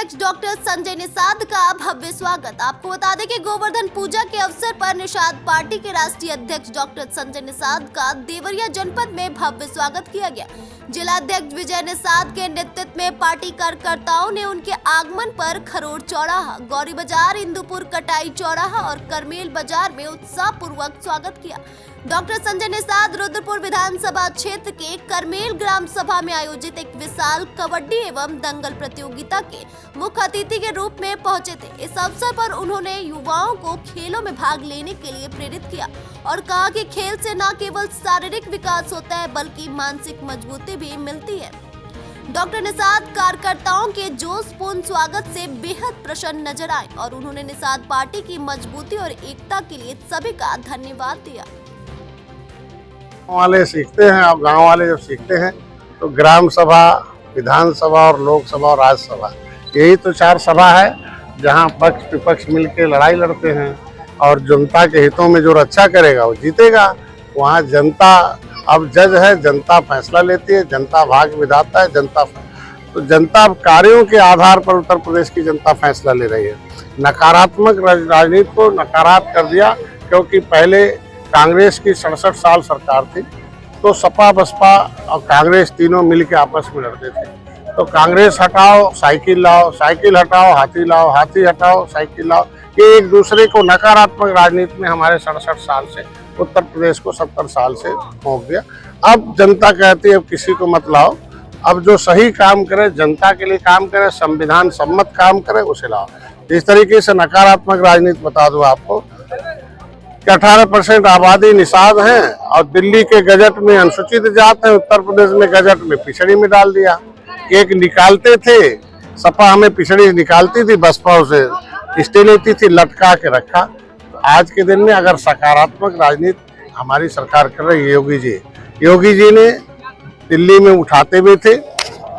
अध्यक्ष डॉक्टर संजय निषाद का भव्य स्वागत। आपको बता दें कि गोवर्धन पूजा के अवसर पर निषाद पार्टी के राष्ट्रीय अध्यक्ष डॉक्टर संजय निषाद का देवरिया जनपद में भव्य स्वागत किया गया। जिला अध्यक्ष विजय निषाद के नेतृत्व में पार्टी कार्यकर्ताओं ने उनके आगमन पर खरोड़ चौराहा, गौरी बाजार, इंदुपुर कटाई चौराहा और करमेल बाजार में उत्साह पूर्वक स्वागत किया। डॉक्टर संजय निषाद रुद्रपुर विधानसभा क्षेत्र के करमेल ग्राम सभा में आयोजित एक विशाल कबड्डी एवं दंगल प्रतियोगिता के मुख्य अतिथि के रूप में पहुंचे थे। इस अवसर पर उन्होंने युवाओं को खेलों में भाग लेने के लिए प्रेरित किया और कहा कि खेल से न केवल शारीरिक विकास होता है बल्कि मानसिक मजबूती भी मिलती है। डॉक्टर निषाद कार्यकर्ताओं के जोशपूर्ण स्वागत से बेहद प्रसन्न नजर आए और उन्होंने निषाद पार्टी की मजबूती और एकता के लिए सभी का धन्यवाद दिया। वाले सीखते हैं और गांव वाले जब सीखते हैं तो ग्राम सभा, विधानसभा और लोकसभा और राज्यसभा, यही तो 4 सभा है जहां पक्ष विपक्ष मिलकर लड़ाई लड़ते हैं और जनता के हितों में जो रक्षा करेगा वो जीतेगा। वहां जनता अब जज है, जनता फैसला लेती है, जनता भाग्य विधाता है, तो जनता कार्यों के आधार पर उत्तर प्रदेश की जनता फैसला ले रही है। नकारात्मक राजनीति को नकारात्मक कर दिया, क्योंकि पहले कांग्रेस की 67 साल सरकार थी तो सपा बसपा और कांग्रेस तीनों मिलकर आपस में लड़ते थे। तो कांग्रेस हटाओ साइकिल लाओ, साइकिल हटाओ हाथी लाओ, हाथी हटाओ साइकिल लाओ, ये एक दूसरे को नकारात्मक राजनीति में हमारे 67 साल से उत्तर प्रदेश को 70 साल से भोंक दिया। अब जनता कहती है अब किसी को मत लाओ, अब जो सही काम करे, जनता के लिए काम करे, संविधान सम्मत काम करे उसे लाओ। इस तरीके से नकारात्मक राजनीति बता दूं आपको कि 18% आबादी निषाद है और दिल्ली के गजट में अनुसूचित जात है, उत्तर प्रदेश में गजट में पिछड़ी में डाल दिया। एक निकालते थे, सपा हमें पिछड़ी निकालती थी, बसपा उसे स्टे लेती थी, लटका के रखा। तो आज के दिन में अगर सकारात्मक राजनीति हमारी सरकार कर रही है, योगी जी ने दिल्ली में उठाते हुए थे,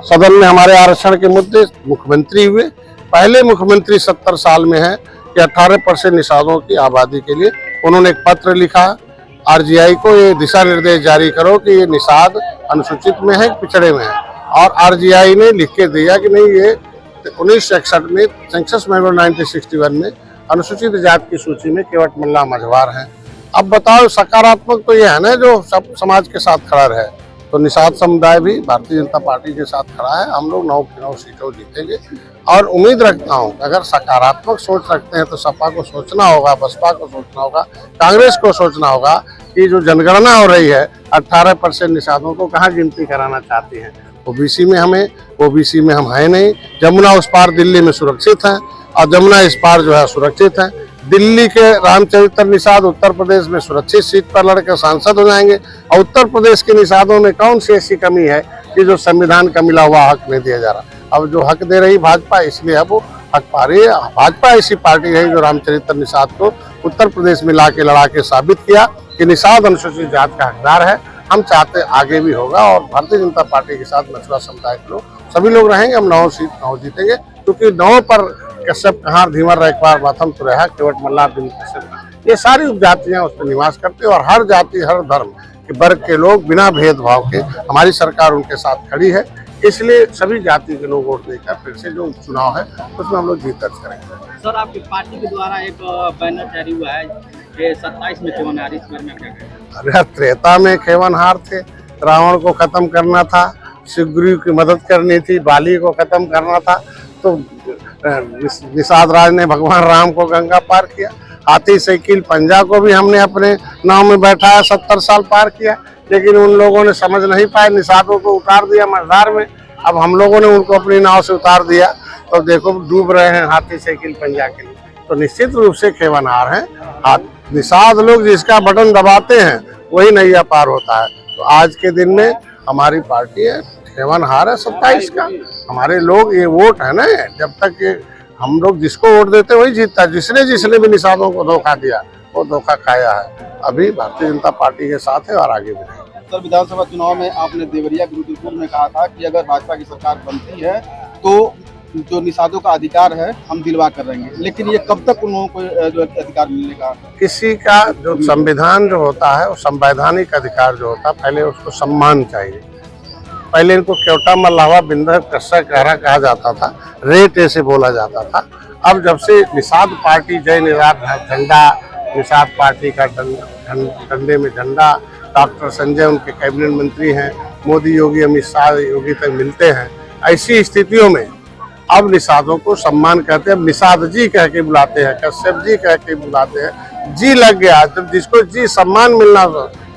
सदन में हमारे आरक्षण के मुद्दे, मुख्यमंत्री हुए, पहले मुख्यमंत्री 70 साल में है कि 18% निषादों की आबादी के लिए उन्होंने एक पत्र लिखा आरजीआई को, ये दिशा निर्देश जारी करो कि ये निषाद अनुसूचित में है, पिछड़े में है। और आरजीआई ने लिख के दिया कि नहीं, ये 1961 में सेंसस मेमो 1961 में अनुसूचित जाति की सूची में केवट मल्ला मझवार हैं। अब बताओ सकारात्मक तो ये है ना जो सब समाज के साथ खड़ा रहे। तो निषाद समुदाय भी भारतीय जनता पार्टी के साथ खड़ा है। हम लोग 9 सीटों जीतेंगे और उम्मीद रखता हूं अगर सकारात्मक सोच रखते हैं तो सपा को सोचना होगा, बसपा को सोचना होगा, कांग्रेस को सोचना होगा कि जो जनगणना हो रही है 18% निषादों को कहाँ गिनती कराना चाहती हैं। ओबीसी में हम है नहीं। जमुना उस पार दिल्ली में सुरक्षित है और जमुना इस पार जो है सुरक्षित है। दिल्ली के रामचरित्र निषाद उत्तर प्रदेश में सुरक्षित सीट पर लड़कर सांसद हो जाएंगे और उत्तर प्रदेश के निषादों में कौन सी ऐसी कमी है कि जो संविधान का मिला हुआ हक नहीं दिया जा रहा। अब जो हक दे रही भाजपा, इसलिए अब वो हक पा रही है। भाजपा ऐसी पार्टी है जो रामचरित्र निषाद को उत्तर प्रदेश में लाके लड़ा के साबित किया कि निषाद अनुसूचित जाति का हकदार है। हम चाहते आगे भी होगा और भारतीय जनता पार्टी के साथ मछुआ समुदाय के लोग सभी लोग रहेंगे। हम 9 सीट 9 जीतेंगे, क्योंकि 9 पर कश्यप कहार धीमर रखवार माथम तो रहा, केवट मल्ला बिन कश्यप, ये सारी उपजातियां उस पर निवास करती है और हर जाति हर धर्म के वर्ग के लोग बिना भेदभाव के हमारी सरकार उनके साथ खड़ी है। इसलिए सभी जाति के लोग वोट देकर फिर से जो चुनाव है उसमें हम लोग जीत दर्ज करेंगे। सर, आपकी पार्टी के द्वारा एक बैनर जारी हुआ है कि 27 में खेवनहार, इस बारे में क्या कहें? अरे त्रेता में खेवनहार थे, रावण को खत्म करना था, सुग्रीव की मदद करनी थी, बाली को खत्म करना था, तो निषाद राज ने भगवान राम को गंगा पार किया। हाथी साइकिल पंजा को भी हमने अपने नाव में बैठाया, 70 साल पार किया, लेकिन उन लोगों ने समझ नहीं पाए, निषादों को उतार दिया मझधार में। अब हम लोगों ने उनको अपनी नाव से उतार दिया तो देखो डूब रहे हैं हाथी साइकिल पंजा के लिए। तो निश्चित रूप से खेवनहार हैं निषाद लोग, जिसका बटन दबाते हैं वही नैया पार होता है। तो आज के दिन में हमारी पार्टी है खेवनहार है 27 का। हमारे लोग, ये वोट है ना, जब तक ये हम लोग जिसको वोट देते वही जीतता है। जिसने भी निषादों को धोखा दिया वो धोखा खाया है। अभी भारतीय जनता पार्टी के साथ है और आगे भी रहेगा। सर, विधानसभा चुनाव में आपने देवरिया के रुद्रपुर में कहा था कि अगर भाजपा की सरकार बनती है तो जो निषादों का अधिकार है हम दिलवा कर रहेंगे, लेकिन ये कब तक उन लोगों को जो अधिकार मिलने का? किसी का जो संविधान जो होता है वो संवैधानिक अधिकार जो होता है, पहले उसको सम्मान चाहिए। पहले इनको केवटा मल्लावा बिंदक कस्सा कहरा कहा जाता था, रेट ऐसे बोला जाता था। अब जब से निषाद पार्टी जय निषाद झंडा, निषाद पार्टी का डंडे में झंडा, डॉक्टर संजय उनके कैबिनेट मंत्री हैं, मोदी योगी अमित शाह योगी तक मिलते हैं, ऐसी स्थितियों में अब निषादों को सम्मान कहते हैं, निषाद जी कह के बुलाते हैं, कश्यप जी कह के बुलाते हैं। जी लग गया, जब जिसको जी सम्मान मिलना,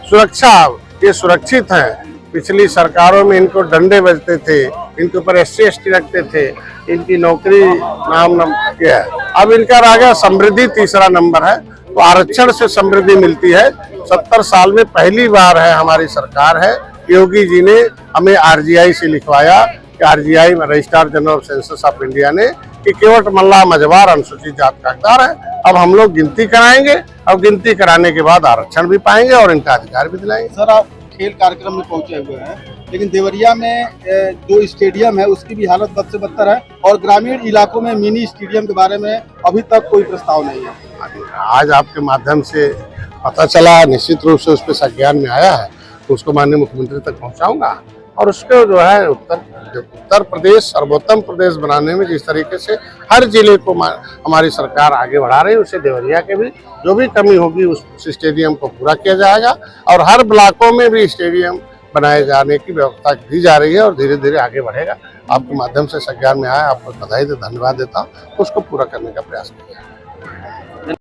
सुरक्षा, ये सुरक्षित है। पिछली सरकारों में इनको डंडे बजते थे, इनके ऊपर SC/ST रखते थे, इनकी नौकरी नाम है। अब इनका रह गया समृद्धि, तीसरा नंबर है। तो आरक्षण से समृद्धि मिलती है। 70 साल में पहली बार है हमारी सरकार है, योगी जी ने हमें RGI से लिखवाया कि RGI registrar general of census of India ने कि केवट मल्ला मझवार अनुसूचित जात का हकदार है। अब हम लोग गिनती कराएंगे, अब गिनती कराने के बाद आरक्षण भी पाएंगे और इनका अधिकार भी दिलाएंगे। सर, आप खेल कार्यक्रम में पहुंचे हुए हैं, लेकिन देवरिया में जो स्टेडियम है उसकी भी हालत बद से बदतर है और ग्रामीण इलाकों में मिनी स्टेडियम के बारे में अभी तक कोई प्रस्ताव नहीं है। आज आपके माध्यम से पता चला, निश्चित रूप से उस पर संज्ञान में आया है, तो उसको माननीय मुख्यमंत्री तक पहुंचाऊंगा। और उसको जो है उत्तर प्रदेश सर्वोत्तम प्रदेश बनाने में जिस तरीके से हर जिले को हमारी सरकार आगे बढ़ा रही है, उससे देवरिया के भी जो भी कमी होगी उस स्टेडियम को पूरा किया जाएगा और हर ब्लॉकों में भी स्टेडियम बनाए जाने की व्यवस्था की जा रही है और धीरे धीरे आगे बढ़ेगा। आपके माध्यम से संज्ञान में आया, आपको बधाई धन्यवाद देता हूँ, उसको पूरा करने का प्रयास किया।